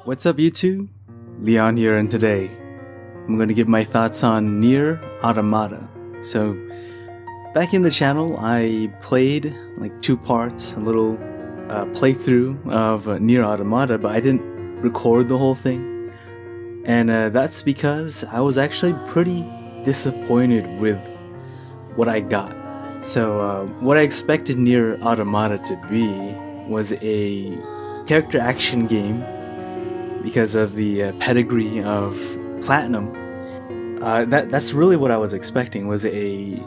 What's up YouTube? Leon here, and today I'm going to give my thoughts on Nier Automata. So back in the channel I played like 2 parts, a little playthrough of Nier Automata, but I didn't record the whole thing, and that's because I was actually pretty disappointed with what I got. So what I expected Nier Automata to be was a character action game because of the pedigree of Platinum. That's really what I was expecting, was a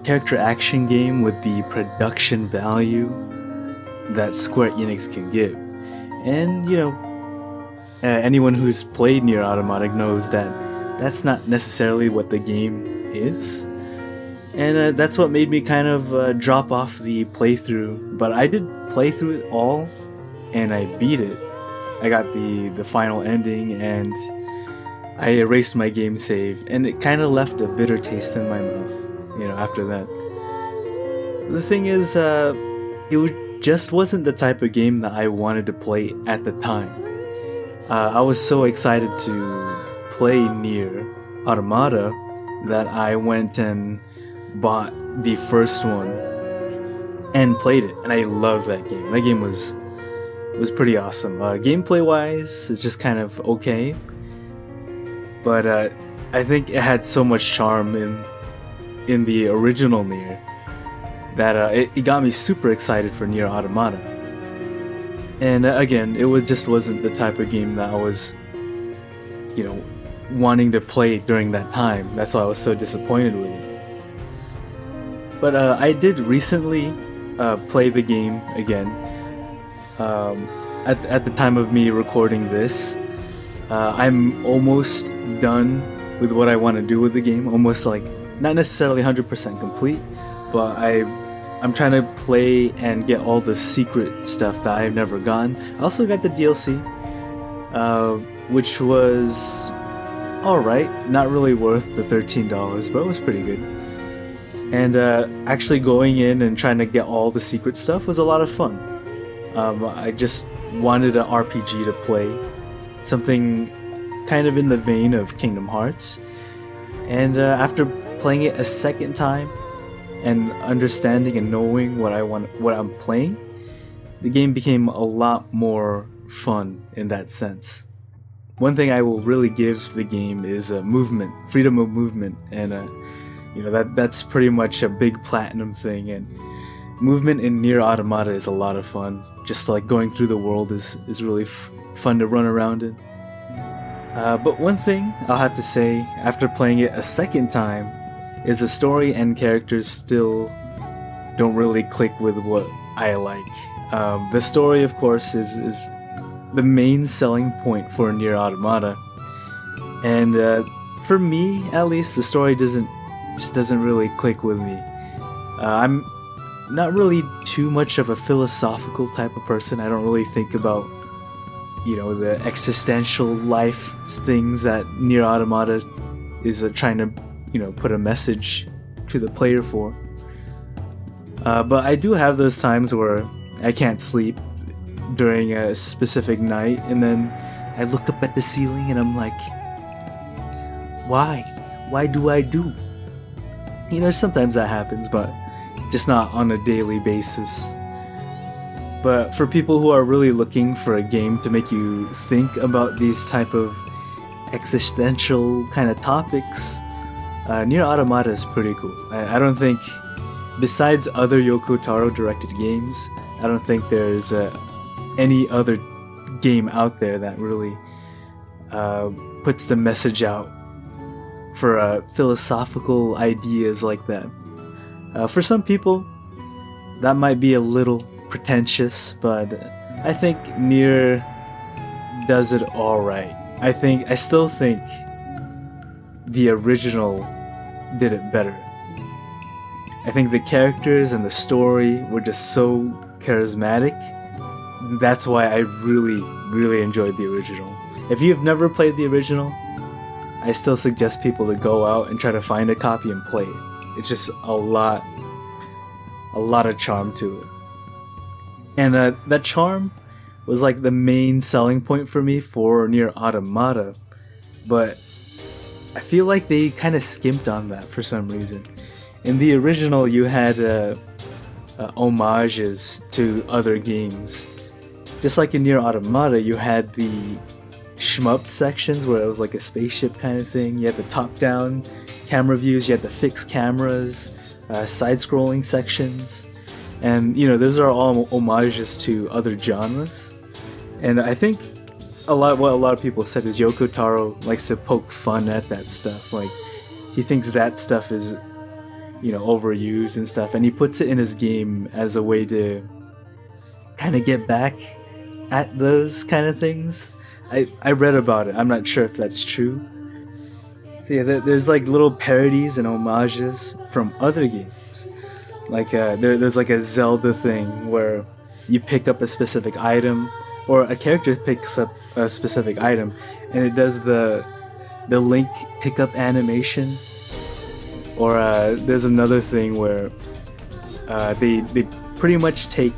character action game with the production value that Square Enix can give. And you know, anyone who's played Nier Automata knows that that's not necessarily what the game is. And that's what made me kind of drop off the playthrough. But I did play through it all, and I beat it. I got the final ending, and I erased my game save, and it kind of left a bitter taste in my mouth, you know, after that. The thing is, it just wasn't the type of game that I wanted to play at the time. I was so excited to play Nier Automata that I went and bought the first one and played it, and I loved that game. That game was pretty awesome. Gameplay wise, it's just kind of okay, but I think it had so much charm in the original Nier that it got me super excited for Nier Automata. And again, it wasn't the type of game that I was, you know, wanting to play during that time. That's why I was so disappointed with it. But I did recently play the game again. At the time of me recording this, I'm almost done with what I want to do with the game. Almost, like, not necessarily 100% complete, but I'm trying to play and get all the secret stuff that I've never gotten. I also got the DLC, which was alright, not really worth the $13, but it was pretty good. And actually going in and trying to get all the secret stuff was a lot of fun. I just wanted an RPG to play, something kind of in the vein of Kingdom Hearts. And after playing it a second time and understanding and knowing what I'm playing, the game became a lot more fun in that sense. One thing I will really give the game is movement, freedom of movement, and you know, that's pretty much a big Platinum thing. And movement in Nier Automata is a lot of fun. Just like going through the world is really fun to run around in. But one thing I'll have to say after playing it a second time is the story and characters still don't really click with what I like. The story, of course, is the main selling point for Nier Automata, and for me at least, the story doesn't really click with me. I'm not really too much of a philosophical type of person. I don't really think about, you know, the existential life things that Nier Automata is trying to, you know, put a message to the player for. But I do have those times where I can't sleep during a specific night, and then I look up at the ceiling and I'm like, why do I do? You know, sometimes that happens, but just not on a daily basis. But for people who are really looking for a game to make you think about these type of existential kind of topics, Nier Automata is pretty cool. I don't think, besides other Yoko Taro directed games, I don't think there's any other game out there that really puts the message out for philosophical ideas like that. For some people, that might be a little pretentious, but I think Nier does it alright. I still think the original did it better. I think the characters and the story were just so charismatic. That's why I really enjoyed the original. If you've never played the original, I still suggest people to go out and try to find a copy and play it. It's just a lot of charm to it. And that charm was like the main selling point for me for Nier Automata, but I feel like they kind of skimped on that for some reason. In the original, you had homages to other games. Just like in Nier Automata, you had the shmup sections where it was like a spaceship kind of thing. You had the top-down camera views, you had the fixed cameras, side-scrolling sections, and you know, those are all homages to other genres. And I think what a lot of people said is Yoko Taro likes to poke fun at that stuff. Like, he thinks that stuff is, you know, overused and stuff, and he puts it in his game as a way to kind of get back at those kind of things. I read about it. I'm not sure if that's true. Yeah, there's like little parodies and homages from other games. Like there's like a Zelda thing where you pick up a specific item, or a character picks up a specific item, and it does the Link pickup animation. Or there's another thing where they pretty much take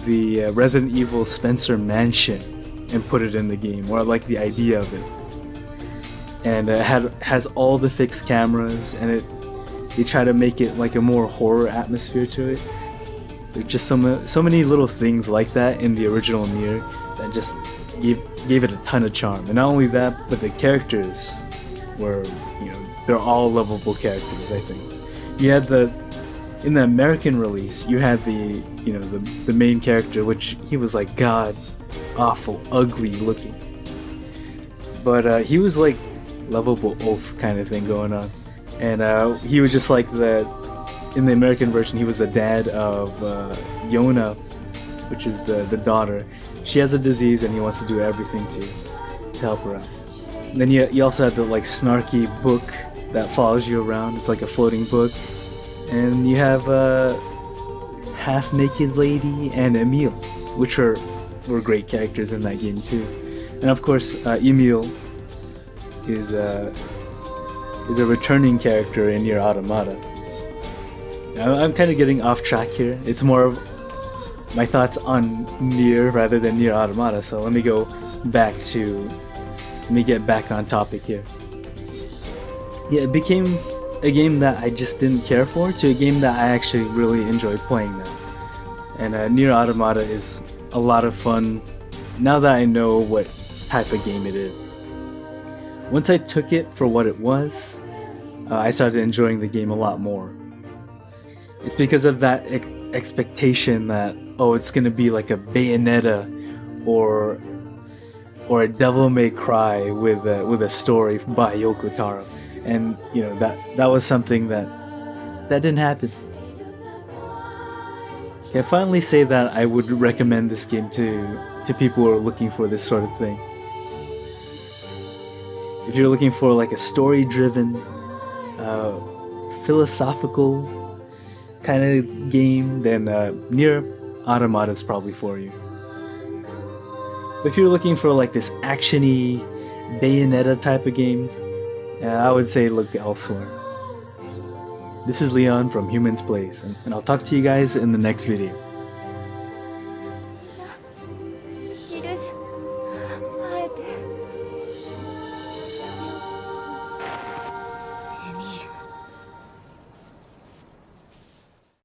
the Resident Evil Spencer Mansion and put it in the game, or like the idea of it. And it has all the fixed cameras, and they try to make it like a more horror atmosphere to it. There's just so many little things like that in the original Nier that just gave it a ton of charm. And not only that, but the characters were, you know, they're all lovable characters. I think you had in the American release, you had the main character, which he was like god awful ugly looking, but he was like lovable oaf kind of thing going on. And he was just like in the American version, he was the dad of Yona, which is the daughter. She has a disease and he wants to do everything to help her out. And then you also have the like snarky book that follows you around. It's like a floating book. And you have Half-Naked Lady and Emil, which were great characters in that game too. And of course, Emil is a returning character in Nier Automata. I'm kind of getting off track here. It's more of my thoughts on Nier rather than Nier Automata. So let me get back on topic here. Yeah, it became a game that I just didn't care for to a game that I actually really enjoy playing now. And Nier Automata is a lot of fun now that I know what type of game it is. Once I took it for what it was, I started enjoying the game a lot more. It's because of that expectation that, oh, it's gonna be like a Bayonetta or a Devil May Cry with a story by Yoko Taro. And you know, that was something that didn't happen. Can I finally say that I would recommend this game to people who are looking for this sort of thing? If you're looking for like a story-driven, philosophical kind of game, then Nier Automata is probably for you. But if you're looking for like this actiony Bayonetta type of game, I would say look elsewhere. This is Leon from Human's Place, and I'll talk to you guys in the next video.